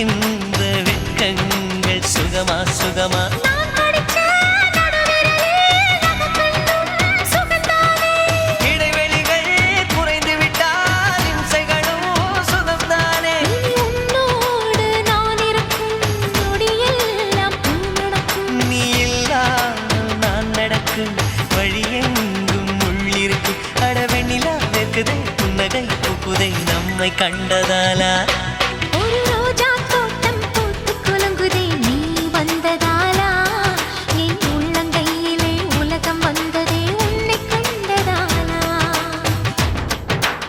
இருக்கின்ற வெட்கங்கள் சுகமா சுகமா இடைவெளிகள் குறைந்து விட்டால் இம்சைகளும் சுகம்தானே உன்னோடு நான் இருக்கும் நொடியெல்லாம் நடக்கும் நீ இல்லாமல் நான் நடக்கும் வழியெங்கும் உள்ளிருக்கு அட வெண்ணிலா வெக்குதே புன்னகை பூக்குதை நம்மை கண்டதாலா